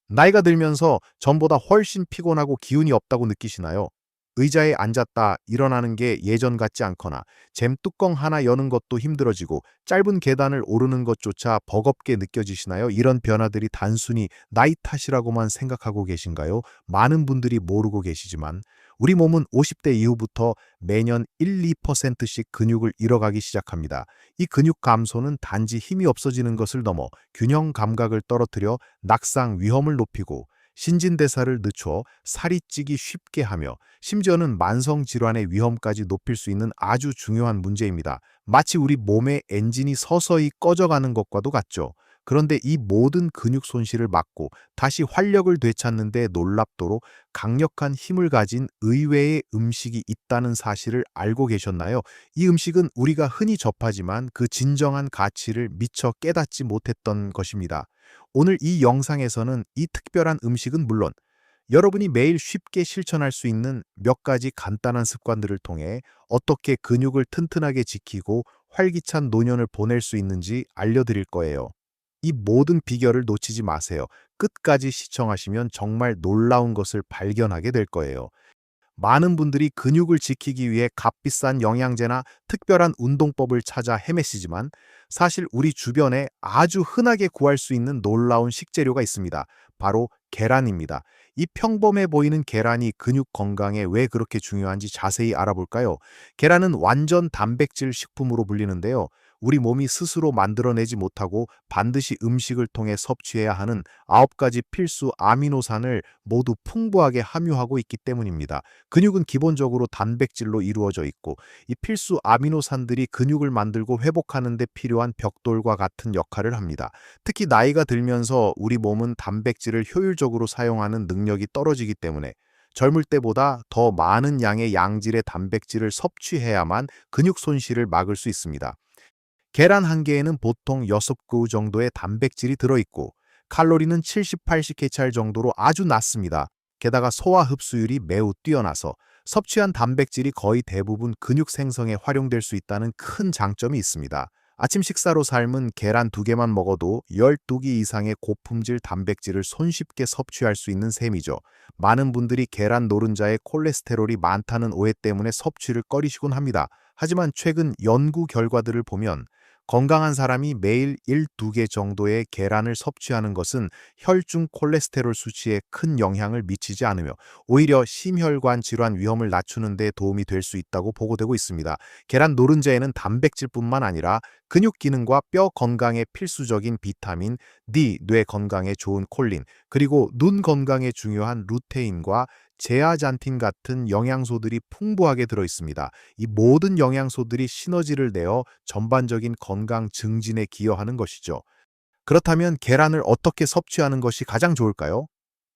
나이가 들면서 전보다 훨씬 피곤하고 기운이 없다고 느끼시나요? 의자에 앉았다 일어나는 게 예전 같지 않거나 잼 뚜껑 하나 여는 것도 힘들어지고 짧은 계단을 오르는 것조차 버겁게 느껴지시나요? 이런 변화들이 단순히 나이 탓이라고만 생각하고 계신가요? 많은 분들이 모르고 계시지만 우리 몸은 50대 이후부터 매년 1~2%씩 근육을 잃어가기 시작합니다. 이 근육 감소는 단지 힘이 없어지는 것을 넘어 균형 감각을 떨어뜨려 낙상 위험을 높이고 신진대사를 늦춰 살이 찌기 쉽게 하며 심지어는 만성질환의 위험까지 높일 수 있는 아주 중요한 문제입니다. 마치 우리 몸의 엔진이 서서히 꺼져가는 것과도 같죠. 그런데 이 모든 근육 손실을 막고 다시 활력을 되찾는 데 놀랍도록 강력한 힘을 가진 의외의 음식이 있다는 사실을 알고 계셨나요? 이 음식은 우리가 흔히 접하지만 그 진정한 가치를 미처 깨닫지 못했던 것입니다. 오늘 이 영상에서는 이 특별한 음식은 물론 여러분이 매일 쉽게 실천할 수 있는 몇 가지 간단한 습관들을 통해 어떻게 근육을 튼튼하게 지키고 활기찬 노년을 보낼 수 있는지 알려드릴 거예요. 이 모든 비결을 놓치지 마세요. 끝까지 시청하시면 정말 놀라운 것을 발견하게 될 거예요. 많은 분들이 근육을 지키기 위해 값비싼 영양제나 특별한 운동법을 찾아 헤매시지만 사실 우리 주변에 아주 흔하게 구할 수 있는 놀라운 식재료가 있습니다. 바로 계란입니다. 이 평범해 보이는 계란이 근육 건강에 왜 그렇게 중요한지 자세히 알아볼까요? 계란은 완전 단백질 식품으로 불리는데요. 우리 몸이 스스로 만들어내지 못하고 반드시 음식을 통해 섭취해야 하는 9가지 필수 아미노산을 모두 풍부하게 함유하고 있기 때문입니다. 근육은 기본적으로 단백질로 이루어져 있고 이 필수 아미노산들이 근육을 만들고 회복하는 데 필요한 벽돌과 같은 역할을 합니다. 특히 나이가 들면서 우리 몸은 단백질을 효율적으로 사용하는 능력이 떨어지기 때문에 젊을 때보다 더 많은 양의 양질의 단백질을 섭취해야만 근육 손실을 막을 수 있습니다. 계란 한 개에는 보통 6구 정도의 단백질이 들어있고 칼로리는 70~80kcal 정도로 아주 낮습니다. 게다가 소화 흡수율이 매우 뛰어나서 섭취한 단백질이 거의 대부분 근육 생성에 활용될 수 있다는 큰 장점이 있습니다. 아침 식사로 삶은 계란 2개만 먹어도 12개 이상의 고품질 단백질을 손쉽게 섭취할 수 있는 셈이죠. 많은 분들이 계란 노른자에 콜레스테롤이 많다는 오해 때문에 섭취를 꺼리시곤 합니다. 하지만 최근 연구 결과들을 보면 건강한 사람이 매일 1~2개 정도의 계란을 섭취하는 것은 혈중 콜레스테롤 수치에 큰 영향을 미치지 않으며 오히려 심혈관 질환 위험을 낮추는 데 도움이 될 수 있다고 보고되고 있습니다. 계란 노른자에는 단백질뿐만 아니라 근육 기능과 뼈 건강에 필수적인 비타민 D, 뇌 건강에 좋은 콜린, 그리고 눈 건강에 중요한 루테인과 제아잔틴 같은 영양소들이 풍부하게 들어 있습니다. 이 모든 영양소들이 시너지를 내어 전반적인 건강 증진에 기여하는 것이죠. 그렇다면 계란을 어떻게 섭취하는 것이 가장 좋을까요?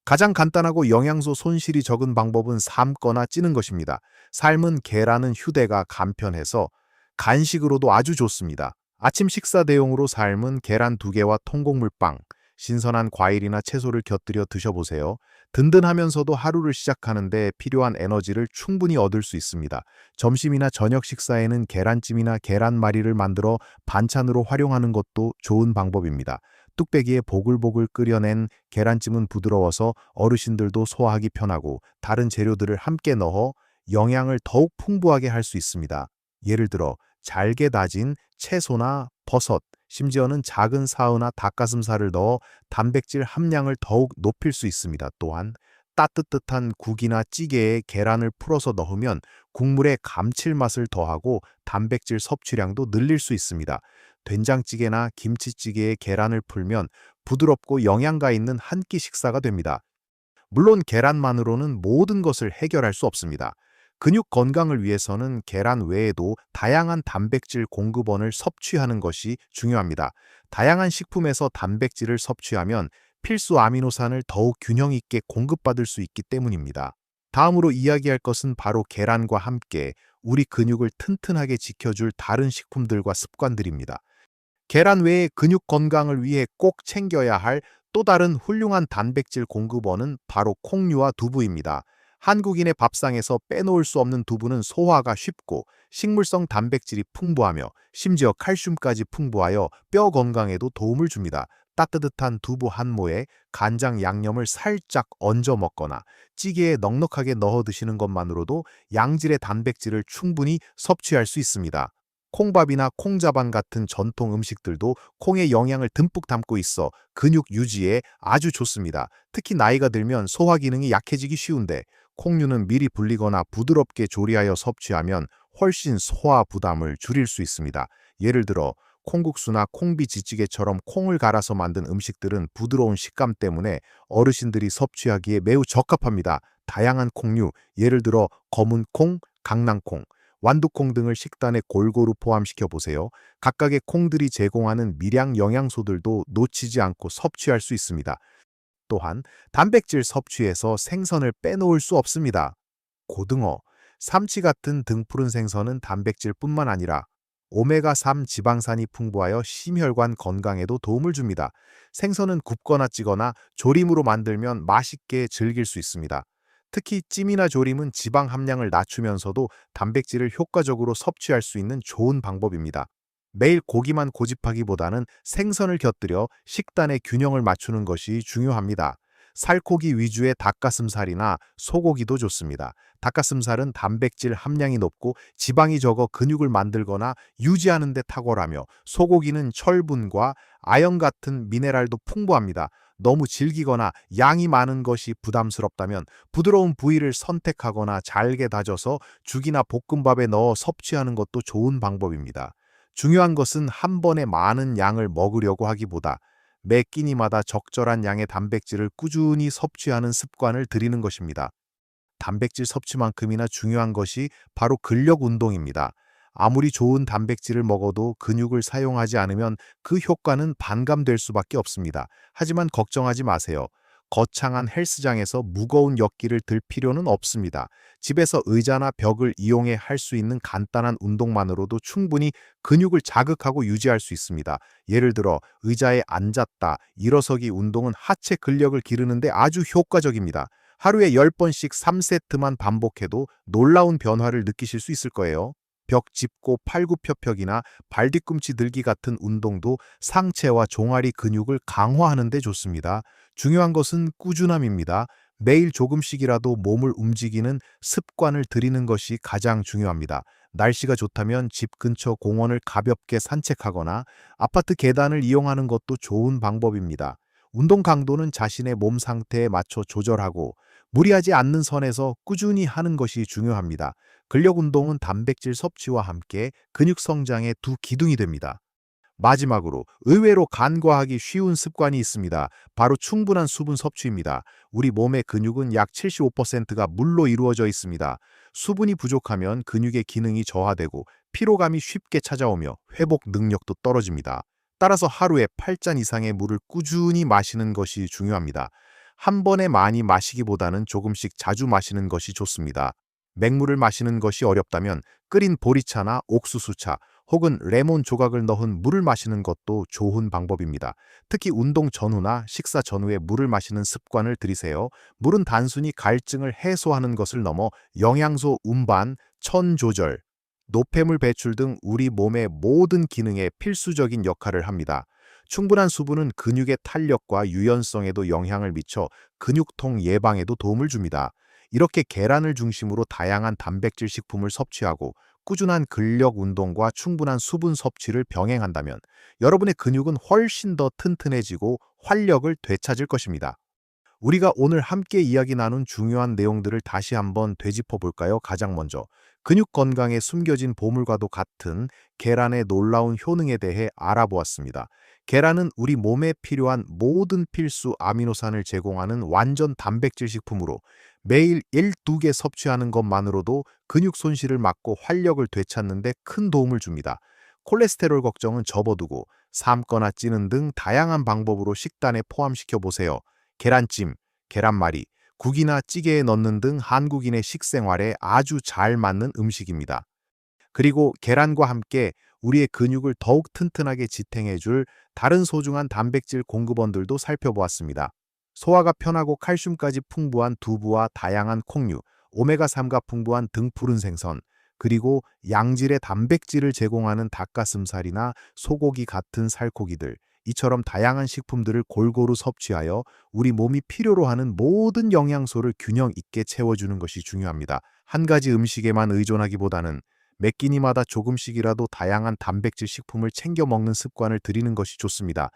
가장 간단하고 영양소 손실이 적은 방법은 삶거나 찌는 것입니다. 삶은 계란은 휴대가 간편해서 간식으로도 아주 좋습니다. 아침 식사 대용으로 삶은 계란 2개와 통곡물빵, 신선한 과일이나 채소를 곁들여 드셔보세요. 든든하면서도 하루를 시작하는데 필요한 에너지를 충분히 얻을 수 있습니다. 점심이나 저녁 식사에는 계란찜이나 계란말이를 만들어 반찬으로 활용하는 것도 좋은 방법입니다. 뚝배기에 보글보글 끓여낸 계란찜은 부드러워서 어르신들도 소화하기 편하고 다른 재료들을 함께 넣어 영양을 더욱 풍부하게 할 수 있습니다. 예를 들어 잘게 다진 채소나 버섯, 심지어는 작은 사으나 닭가슴살을 넣어 단백질 함량을 더욱 높일 수 있습니다. 또한 따뜻한 국이나 찌개에 계란을 풀어서 넣으면 국물의 감칠맛을 더하고 단백질 섭취량도 늘릴 수 있습니다. 된장찌개나 김치찌개에 계란을 풀면 부드럽고 영양가 있는 한 끼 식사가 됩니다. 물론 계란만으로는 모든 것을 해결할 수 없습니다. 근육 건강을 위해서는 계란 외에도 다양한 단백질 공급원을 섭취하는 것이 중요합니다. 다양한 식품에서 단백질을 섭취하면 필수 아미노산을 더욱 균형 있게 공급받을 수 있기 때문입니다. 다음으로 이야기할 것은 바로 계란과 함께 우리 근육을 튼튼하게 지켜줄 다른 식품들과 습관들입니다. 계란 외에 근육 건강을 위해 꼭 챙겨야 할 또 다른 훌륭한 단백질 공급원은 바로 콩류와 두부입니다. 한국인의 밥상에서 빼놓을 수 없는 두부는 소화가 쉽고 식물성 단백질이 풍부하며 심지어 칼슘까지 풍부하여 뼈 건강에도 도움을 줍니다. 따뜻한 두부 한 모에 간장 양념을 살짝 얹어 먹거나 찌개에 넉넉하게 넣어 드시는 것만으로도 양질의 단백질을 충분히 섭취할 수 있습니다. 콩밥이나 콩자반 같은 전통 음식들도 콩의 영양을 듬뿍 담고 있어 근육 유지에 아주 좋습니다. 특히 나이가 들면 소화 기능이 약해지기 쉬운데 콩류는 미리 불리거나 부드럽게 조리하여 섭취하면 훨씬 소화 부담을 줄일 수 있습니다. 예를 들어 콩국수나 콩비지찌개처럼 콩을 갈아서 만든 음식들은 부드러운 식감 때문에 어르신들이 섭취하기에 매우 적합합니다. 다양한 콩류, 예를 들어 검은 콩, 강낭콩, 완두콩 등을 식단에 골고루 포함시켜 보세요. 각각의 콩들이 제공하는 미량 영양소들도 놓치지 않고 섭취할 수 있습니다. 또한 단백질 섭취에서 생선을 빼놓을 수 없습니다. 고등어, 삼치 같은 등푸른 생선은 단백질뿐만 아니라 오메가3 지방산이 풍부하여 심혈관 건강에도 도움을 줍니다. 생선은 굽거나 찌거나 조림으로 만들면 맛있게 즐길 수 있습니다. 특히 찜이나 조림은 지방 함량을 낮추면서도 단백질을 효과적으로 섭취할 수 있는 좋은 방법입니다. 매일 고기만 고집하기보다는 생선을 곁들여 식단의 균형을 맞추는 것이 중요합니다. 살코기 위주의 닭가슴살이나 소고기도 좋습니다. 닭가슴살은 단백질 함량이 높고 지방이 적어 근육을 만들거나 유지하는 데 탁월하며 소고기는 철분과 아연 같은 미네랄도 풍부합니다. 너무 질기거나 양이 많은 것이 부담스럽다면 부드러운 부위를 선택하거나 잘게 다져서 죽이나 볶음밥에 넣어 섭취하는 것도 좋은 방법입니다. 중요한 것은 한 번에 많은 양을 먹으려고 하기보다 매 끼니마다 적절한 양의 단백질을 꾸준히 섭취하는 습관을 들이는 것입니다. 단백질 섭취만큼이나 중요한 것이 바로 근력 운동입니다. 아무리 좋은 단백질을 먹어도 근육을 사용하지 않으면 그 효과는 반감될 수밖에 없습니다. 하지만 걱정하지 마세요. 거창한 헬스장에서 무거운 역기를 들 필요는 없습니다. 집에서 의자나 벽을 이용해 할 수 있는 간단한 운동만으로도 충분히 근육을 자극하고 유지할 수 있습니다. 예를 들어 의자에 앉았다, 일어서기 운동은 하체 근력을 기르는데 아주 효과적입니다. 하루에 10번씩 3세트만 반복해도 놀라운 변화를 느끼실 수 있을 거예요. 벽 짚고 팔굽혀펴기나 발뒤꿈치 들기 같은 운동도 상체와 종아리 근육을 강화하는 데 좋습니다. 중요한 것은 꾸준함입니다. 매일 조금씩이라도 몸을 움직이는 습관을 들이는 것이 가장 중요합니다. 날씨가 좋다면 집 근처 공원을 가볍게 산책하거나 아파트 계단을 이용하는 것도 좋은 방법입니다. 운동 강도는 자신의 몸 상태에 맞춰 조절하고 무리하지 않는 선에서 꾸준히 하는 것이 중요합니다. 근력 운동은 단백질 섭취와 함께 근육 성장의 두 기둥이 됩니다. 마지막으로 의외로 간과하기 쉬운 습관이 있습니다. 바로 충분한 수분 섭취입니다. 우리 몸의 근육은 약 75%가 물로 이루어져 있습니다. 수분이 부족하면 근육의 기능이 저하되고 피로감이 쉽게 찾아오며 회복 능력도 떨어집니다. 따라서 하루에 8잔 이상의 물을 꾸준히 마시는 것이 중요합니다. 한 번에 많이 마시기보다는 조금씩 자주 마시는 것이 좋습니다. 맹물을 마시는 것이 어렵다면 끓인 보리차나 옥수수차 혹은 레몬 조각을 넣은 물을 마시는 것도 좋은 방법입니다. 특히 운동 전후나 식사 전후에 물을 마시는 습관을 들이세요. 물은 단순히 갈증을 해소하는 것을 넘어 영양소 운반, 천 조절, 노폐물 배출 등 우리 몸의 모든 기능에 필수적인 역할을 합니다. 충분한 수분은 근육의 탄력과 유연성에도 영향을 미쳐 근육통 예방에도 도움을 줍니다. 이렇게 계란을 중심으로 다양한 단백질 식품을 섭취하고 꾸준한 근력 운동과 충분한 수분 섭취를 병행한다면 여러분의 근육은 훨씬 더 튼튼해지고 활력을 되찾을 것입니다. 우리가 오늘 함께 이야기 나눈 중요한 내용들을 다시 한번 되짚어 볼까요? 가장 먼저 근육 건강에 숨겨진 보물과도 같은 계란의 놀라운 효능에 대해 알아보았습니다. 계란은 우리 몸에 필요한 모든 필수 아미노산을 제공하는 완전 단백질 식품으로 매일 1~2개 섭취하는 것만으로도 근육 손실을 막고 활력을 되찾는 데 큰 도움을 줍니다. 콜레스테롤 걱정은 접어두고 삶거나 찌는 등 다양한 방법으로 식단에 포함시켜 보세요. 계란찜, 계란말이, 국이나 찌개에 넣는 등 한국인의 식생활에 아주 잘 맞는 음식입니다. 그리고 계란과 함께 우리의 근육을 더욱 튼튼하게 지탱해줄 다른 소중한 단백질 공급원들도 살펴보았습니다. 소화가 편하고 칼슘까지 풍부한 두부와 다양한 콩류, 오메가3가 풍부한 등푸른 생선, 그리고 양질의 단백질을 제공하는 닭가슴살이나 소고기 같은 살코기들, 이처럼 다양한 식품들을 골고루 섭취하여 우리 몸이 필요로 하는 모든 영양소를 균형 있게 채워주는 것이 중요합니다. 한 가지 음식에만 의존하기보다는 매 끼니마다 조금씩이라도 다양한 단백질 식품을 챙겨 먹는 습관을 들이는 것이 좋습니다.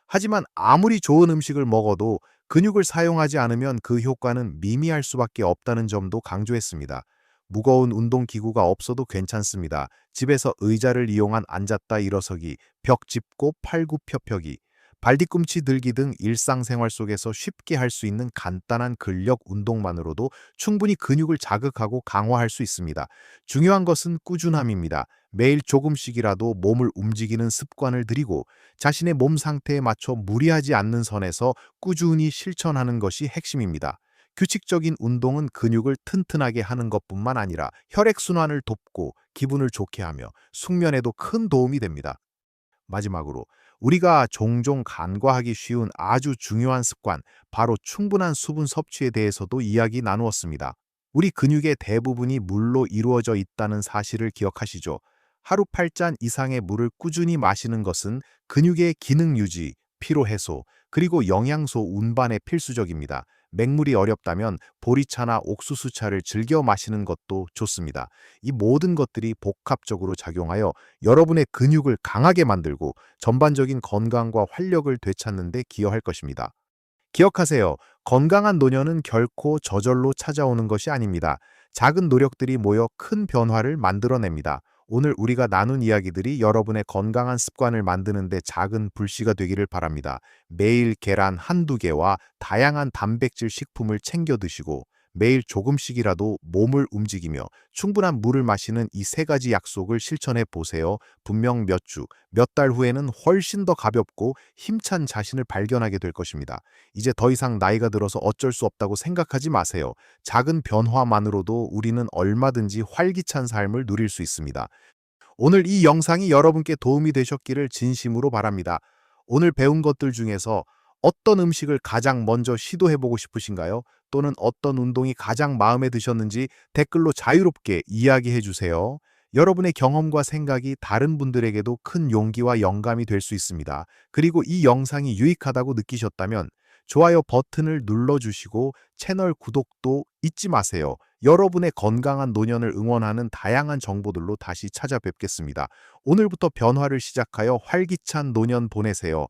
하지만 아무리 좋은 음식을 먹어도 근육을 사용하지 않으면 그 효과는 미미할 수밖에 없다는 점도 강조했습니다. 무거운 운동기구가 없어도 괜찮습니다. 집에서 의자를 이용한 앉았다 일어서기, 벽 짚고 팔굽혀펴기, 발뒤꿈치 들기 등 일상생활 속에서 쉽게 할 수 있는 간단한 근력 운동만으로도 충분히 근육을 자극하고 강화할 수 있습니다. 중요한 것은 꾸준함입니다. 매일 조금씩이라도 몸을 움직이는 습관을 들이고 자신의 몸 상태에 맞춰 무리하지 않는 선에서 꾸준히 실천하는 것이 핵심입니다. 규칙적인 운동은 근육을 튼튼하게 하는 것뿐만 아니라 혈액순환을 돕고 기분을 좋게 하며 숙면에도 큰 도움이 됩니다. 마지막으로 우리가 종종 간과하기 쉬운 아주 중요한 습관, 바로 충분한 수분 섭취에 대해서도 이야기 나누었습니다. 우리 근육의 대부분이 물로 이루어져 있다는 사실을 기억하시죠? 하루 8잔 이상의 물을 꾸준히 마시는 것은 근육의 기능 유지, 피로 해소, 그리고 영양소 운반에 필수적입니다. 맹물이 어렵다면 보리차나 옥수수차를 즐겨 마시는 것도 좋습니다. 이 모든 것들이 복합적으로 작용하여 여러분의 근육을 강하게 만들고 전반적인 건강과 활력을 되찾는 데 기여할 것입니다. 기억하세요. 건강한 노년은 결코 저절로 찾아오는 것이 아닙니다. 작은 노력들이 모여 큰 변화를 만들어냅니다. 오늘 우리가 나눈 이야기들이 여러분의 건강한 습관을 만드는 데 작은 불씨가 되기를 바랍니다. 매일 계란 한두 개와 다양한 단백질 식품을 챙겨 드시고 매일 조금씩이라도 몸을 움직이며 충분한 물을 마시는 이 세 가지 약속을 실천해 보세요. 분명 몇 주, 몇 달 후에는 훨씬 더 가볍고 힘찬 자신을 발견하게 될 것입니다. 이제 더 이상 나이가 들어서 어쩔 수 없다고 생각하지 마세요. 작은 변화만으로도 우리는 얼마든지 활기찬 삶을 누릴 수 있습니다. 오늘 이 영상이 여러분께 도움이 되셨기를 진심으로 바랍니다. 오늘 배운 것들 중에서 어떤 음식을 가장 먼저 시도해보고 싶으신가요? 또는 어떤 운동이 가장 마음에 드셨는지 댓글로 자유롭게 이야기해 주세요. 여러분의 경험과 생각이 다른 분들에게도 큰 용기와 영감이 될 수 있습니다. 그리고 이 영상이 유익하다고 느끼셨다면 좋아요 버튼을 눌러주시고 채널 구독도 잊지 마세요. 여러분의 건강한 노년을 응원하는 다양한 정보들로 다시 찾아뵙겠습니다. 오늘부터 변화를 시작하여 활기찬 노년 보내세요.